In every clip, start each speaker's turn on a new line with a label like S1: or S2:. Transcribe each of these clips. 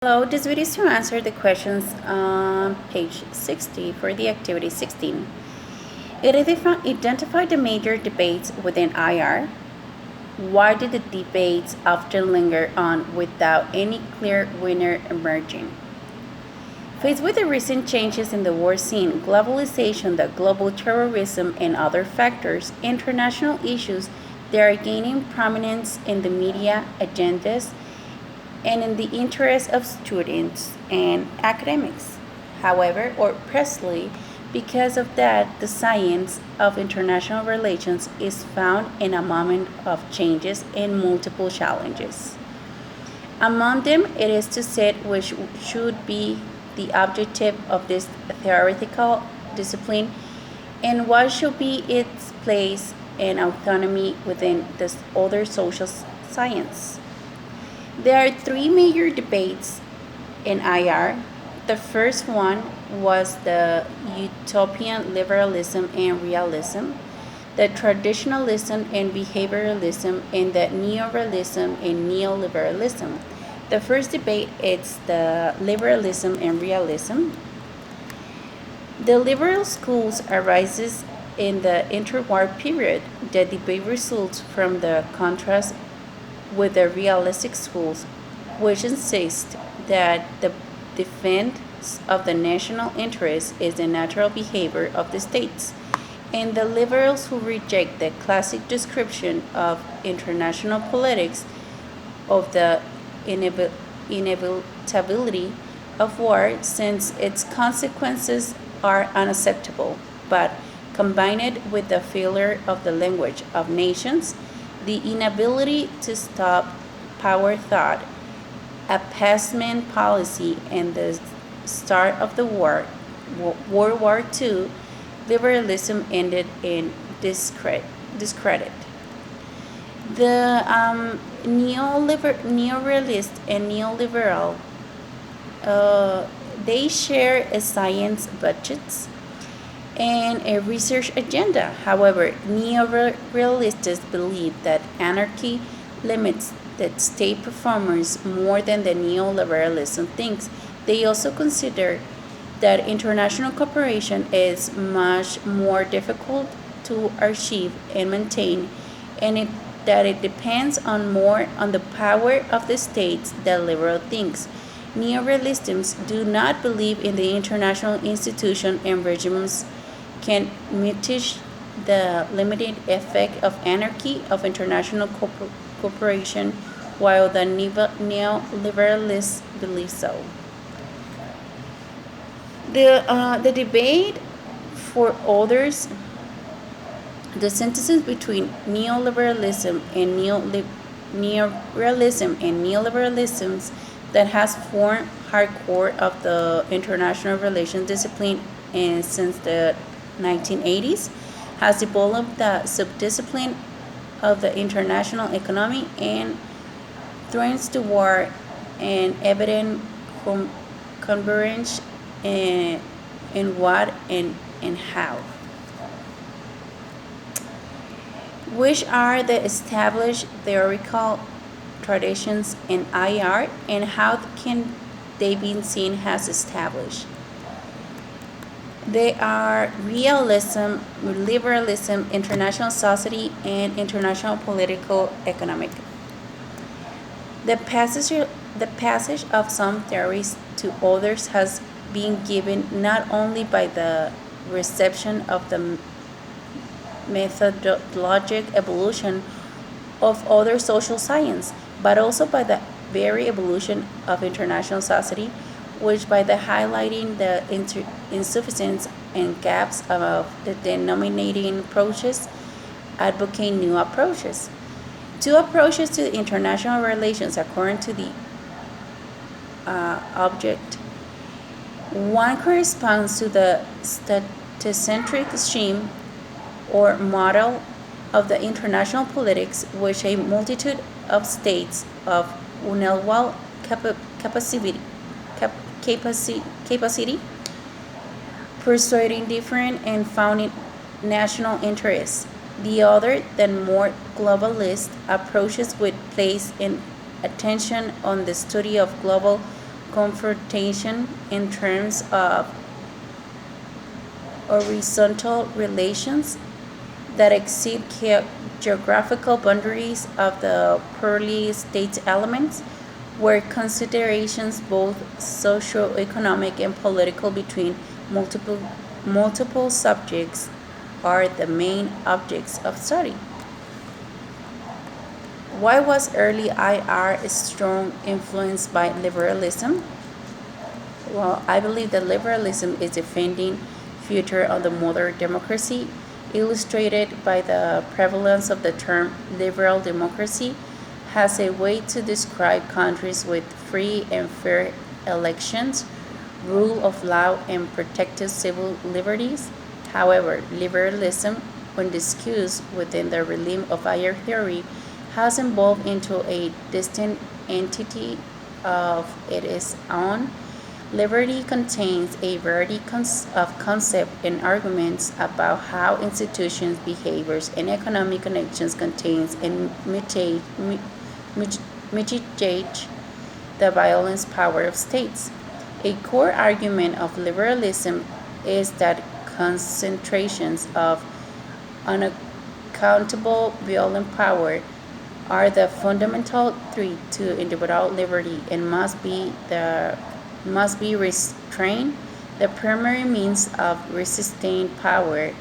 S1: Hello, this video is to answer the questions on page 60 for the activity 16. Identify the major debates within IR. Why did the debates often linger on without any clear winner emerging? Faced with the recent changes in the world scene, globalization, the global terrorism, and other factors, international issues that are gaining prominence in the media agendas and in the interest of students and academics. However, or precisely because of that, the science of international relations is found in a moment of changes and multiple challenges. Among them, it is to set which should be the objective of this theoretical discipline and what should be its place and autonomy within this other social science. There are three major debates in IR. The first one was the utopian liberalism and realism, the traditionalism and behavioralism, and the neorealism and neoliberalism. The first debate is the liberalism and realism. The liberal schools arises in the interwar period. The debate results from the contrast with the realistic schools, which insist that the defense of the national interest is the natural behavior of the states, and the liberals who reject the classic description of international politics of the inevitability of war since its consequences are unacceptable, but combined with the failure of the language of nations, the inability to stop power thought, appeasement policy, and the start of the World War II, liberalism ended in discredit. The neorealist and neoliberal, they share a science budgets and a research agenda. However, neorealists believe that anarchy limits the state performance more than the neoliberalism thinks. They also consider that international cooperation is much more difficult to achieve and maintain, and that it depends more on the power of the states than liberal thinks. Neorealists do not believe in the international institution and regimes can mitigate the limited effect of anarchy of international cooperation, while the neoliberalists believe so. The debate for others, the synthesis between neoliberalism and neorealism and neoliberalisms that has formed hardcore of the international relations discipline and since the 1980s has developed the subdiscipline of the international economy and threatens to war and evident convergence in what and how, which are the established theoretical traditions in IR and how can they be seen as established. They are realism, liberalism, international society, and international political economic. The passage of some theories to others has been given not only by the reception of the methodologic evolution of other social science, but also by the very evolution of international society, which by the highlighting the insufficiencies and gaps of the denominating approaches, advocate new approaches. Two approaches to international relations according to the object. One corresponds to the statocentric scheme or model of the international politics, which a multitude of states of unequal capacity, persuading different and founding national interests. The other, the more globalist approaches, would place in attention on the study of global confrontation in terms of horizontal relations that exceed geographical boundaries of the purely state elements, where considerations both socio-economic and political between multiple, multiple subjects are the main objects of study. Why was early IR strong influenced by liberalism? Well, I believe that liberalism is defending future of the modern democracy, illustrated by the prevalence of the term liberal democracy as a way to describe countries with free and fair elections, rule of law, and protected civil liberties. However, liberalism, when discussed within the realm of higher theory, has evolved into a distinct entity of its own. Liberty contains a variety of concepts and arguments about how institutions, behaviors, and economic connections contains and mitigate the violence power of states. A core argument of liberalism is that concentrations of unaccountable violent power are the fundamental threat to individual liberty and must be restrained. The primary means of resisting power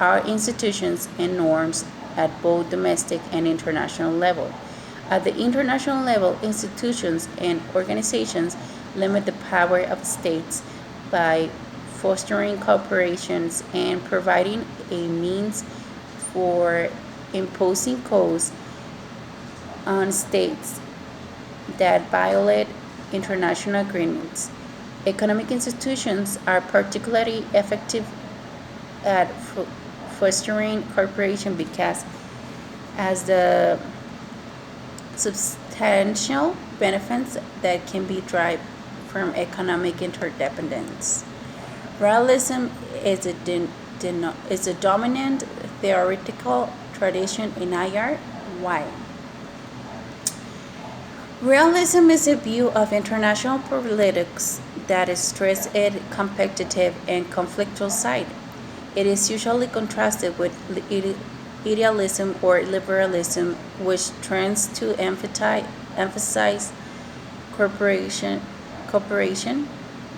S1: are institutions and norms at both domestic and international level. At the international level, institutions and organizations limit the power of states by fostering cooperations and providing a means for imposing codes on states that violate international agreements. Economic institutions are particularly effective at fostering cooperation because as the substantial benefits that can be derived from economic interdependence. Realism is a dominant theoretical tradition in IR. Why? Realism is a view of international politics that stresses its competitive and conflictual side. It is usually contrasted with idealism or liberalism, which tends to emphasize cooperation. cooperation.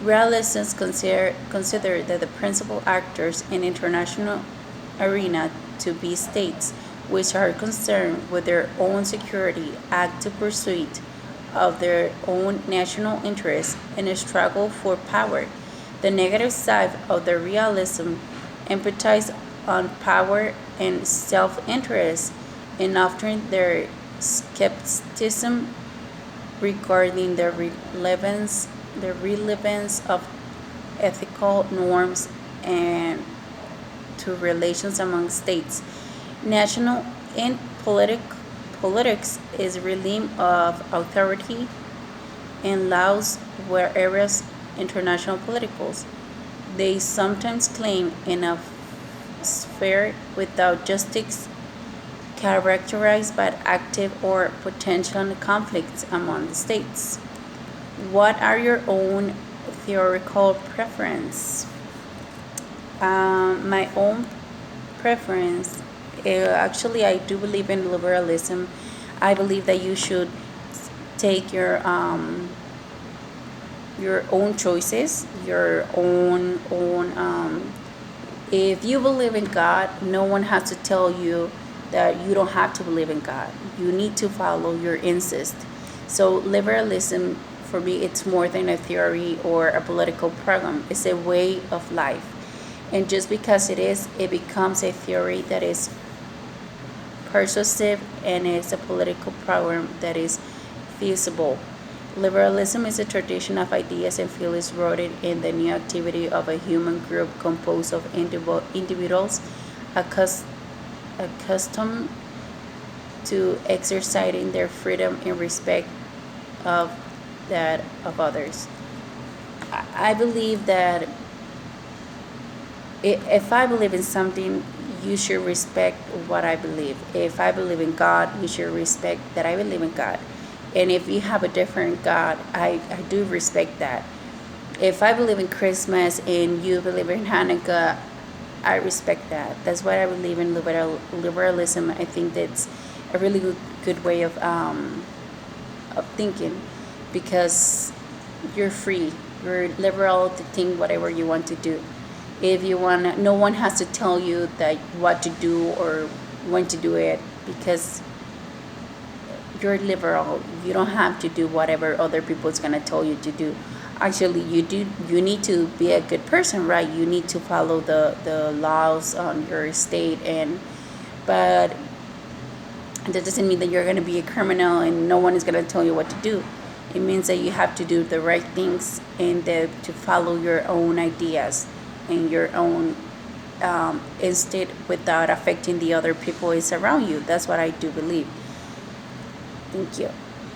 S1: Realists consider that the principal actors in international arena to be states, which are concerned with their own security, act to pursuit of their own national interests, and struggle for power. The negative side of the realism emphasizes on power and self-interest, and often their skepticism regarding the relevance of ethical norms and to relations among states. National in politics is realm of authority and laws where areas international politicals. They sometimes claim in a sphere without justice characterized by active or potential conflicts among the states. What are your own theoretical preference? My own preference, actually, I do believe in liberalism. I believe that you should take your own choices, your own. If you believe in God, no one has to tell you that you don't have to believe in God. You need to follow your instinct. So liberalism, for me, it's more than a theory or a political program. It's a way of life. And just because it is, it becomes a theory that is persuasive and it's a political program that is feasible. Liberalism is a tradition of ideas and feelings rooted in the new activity of a human group composed of individuals accustomed to exercising their freedom in respect of that of others. I believe that if I believe in something, you should respect what I believe. If I believe in God, you should respect that I believe in God. And if you have a different God, I do respect that. If I believe in Christmas and you believe in Hanukkah, I respect that. That's why I believe in liberalism. I think that's a really good way of thinking, because you're free. You're liberal to think whatever you want to do. If you want, no one has to tell you that what to do or when to do it, because you're liberal. You don't have to do whatever other people's gonna tell you to do. Actually, you do. You need to be a good person, right? You need to follow the laws on your state, and but that doesn't mean that you're gonna be a criminal and no one is gonna tell you what to do. It means that you have to do the right things and to follow your own ideas and your own instinct without affecting the other people is around you. That's what I do believe. Thank you.